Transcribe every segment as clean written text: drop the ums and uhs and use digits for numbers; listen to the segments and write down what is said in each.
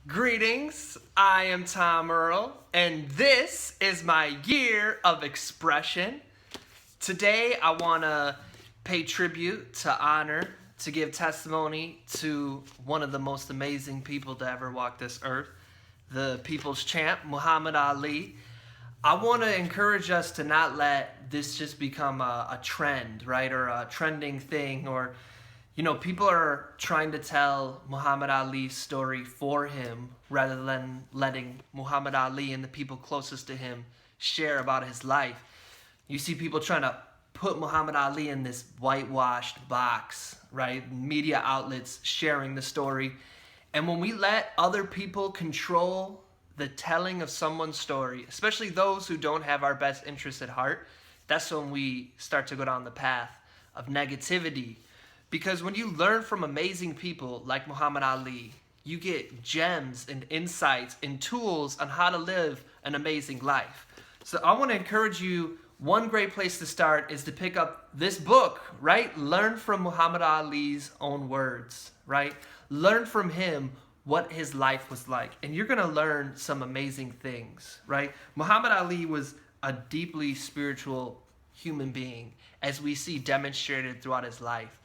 Greetings, I am Tom Earl, and this is my year of expression. Today, I want to pay tribute, to honor, to give testimony to one of the most amazing people to ever walk this earth, the people's champ, Muhammad Ali. I want to encourage us to not let this just become a trend, right, or a trending thing, or people are trying to tell Muhammad Ali's story for him rather than letting Muhammad Ali and the people closest to him share about his life. You see people trying to put Muhammad Ali in this whitewashed box, right? Media outlets sharing the story. And when we let other people control the telling of someone's story, especially those who don't have our best interests at heart, that's when we start to go down the path of negativity. Because when you learn from amazing people like Muhammad Ali, you get gems and insights and tools on how to live an amazing life. So I want to encourage you, one great place to start is to pick up this book, right? Learn from Muhammad Ali's own words, right? Learn from him what his life was like. And you're going to learn some amazing things, right? Muhammad Ali was a deeply spiritual human being, as we see demonstrated throughout his life.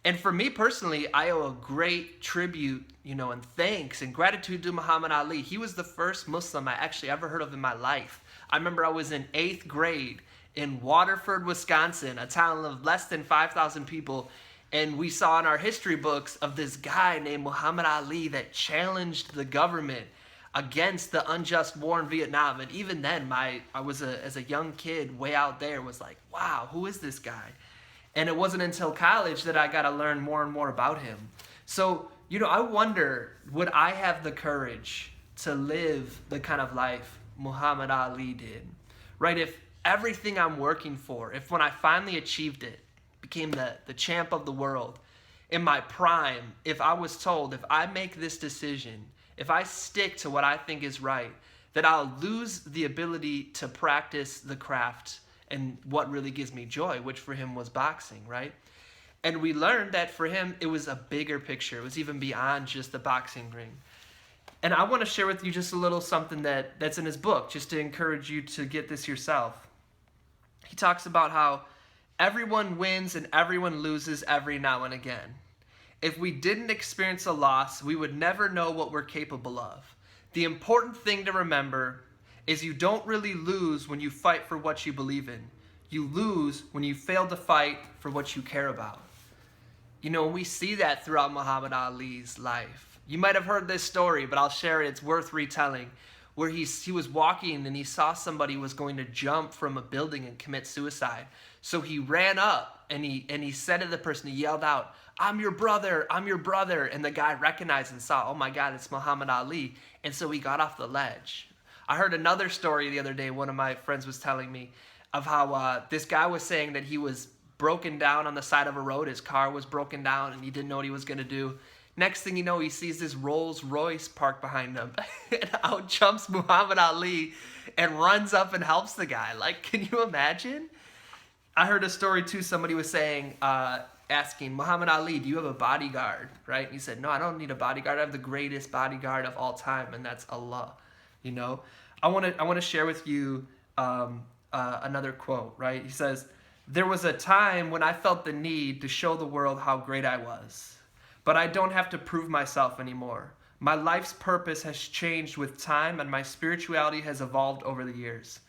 And for me personally, I owe a great tribute, and thanks and gratitude to Muhammad Ali. He was the first Muslim I actually ever heard of in my life. I remember I was in 8th grade in Waterford, Wisconsin, a town of less than 5,000 people. And we saw in our history books of this guy named Muhammad Ali that challenged the government against the unjust war in Vietnam. And even then, as a young kid way out there, was like, wow, who is this guy? And it wasn't until college that I got to learn more and more about him. So, I wonder, would I have the courage to live the kind of life Muhammad Ali did? Right? If everything I'm working for, if when I finally achieved it, became the champ of the world, in my prime, if I was told, if I make this decision, if I stick to what I think is right, that I'll lose the ability to practice the craft and what really gives me joy, which for him was boxing, right? And we learned that for him, it was a bigger picture. It was even beyond just the boxing ring. And I want to share with you just a little something that's in his book, just to encourage you to get this yourself. He talks about how everyone wins and everyone loses every now and again. If we didn't experience a loss, we would never know what we're capable of. The important thing to remember is you don't really lose when you fight for what you believe in. You lose when you fail to fight for what you care about. We see that throughout Muhammad Ali's life. You might have heard this story, but I'll share it. It's worth retelling. Where he was walking and he saw somebody was going to jump from a building and commit suicide. So he ran up and he said to the person, he yelled out, I'm your brother, I'm your brother. And the guy recognized and saw, oh my God, it's Muhammad Ali. And so he got off the ledge. I heard another story the other day. One of my friends was telling me of how this guy was saying that he was broken down on the side of a road. His car was broken down and he didn't know what he was going to do. Next thing you know, he sees this Rolls Royce parked behind him. And out jumps Muhammad Ali and runs up and helps the guy. Like, can you imagine? I heard a story too. Somebody was saying, asking, Muhammad Ali, do you have a bodyguard? Right? And he said, no, I don't need a bodyguard. I have the greatest bodyguard of all time, and that's Allah. I want to share with you another quote, right? He says, there was a time when I felt the need to show the world how great I was, but I don't have to prove myself anymore. My life's purpose has changed with time and my spirituality has evolved over the years.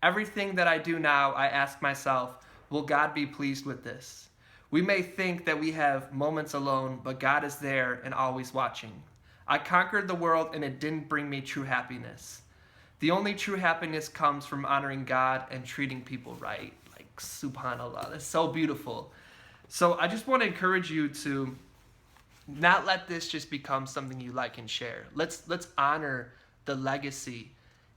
Everything that I do now, I ask myself, will God be pleased with this? We may think that we have moments alone, but God is there and always watching. I conquered the world and it didn't bring me true happiness. The only true happiness comes from honoring God and treating people right. Like, subhanAllah, that's so beautiful. So I just want to encourage you to not let this just become something you like and share. Let's honor the legacy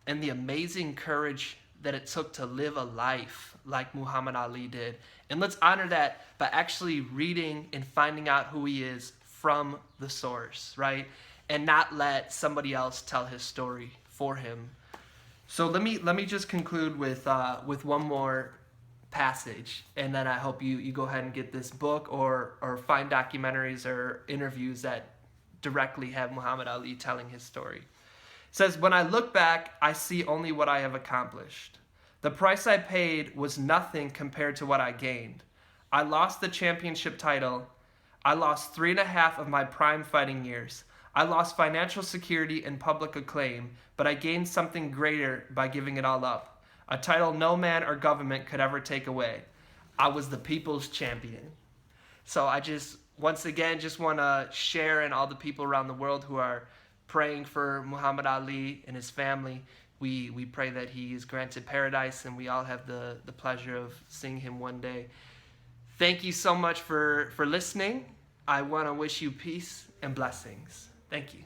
and the amazing courage that it took to live a life like Muhammad Ali did. And let's honor that by actually reading and finding out who he is from the source, right? And not let somebody else tell his story for him. So let me just conclude with one more passage, and then I hope you go ahead and get this book or find documentaries or interviews that directly have Muhammad Ali telling his story. It says, "When I look back, I see only what I have accomplished. The price I paid was nothing compared to what I gained. I lost the championship title. I lost 3.5 of my prime fighting years. I lost financial security and public acclaim, but I gained something greater by giving it all up. A title no man or government could ever take away. I was the people's champion." So I just, once again, just want to share and all the people around the world who are praying for Muhammad Ali and his family. We pray that he is granted paradise, and we all have the pleasure of seeing him one day. Thank you so much for listening. I want to wish you peace and blessings. Thank you.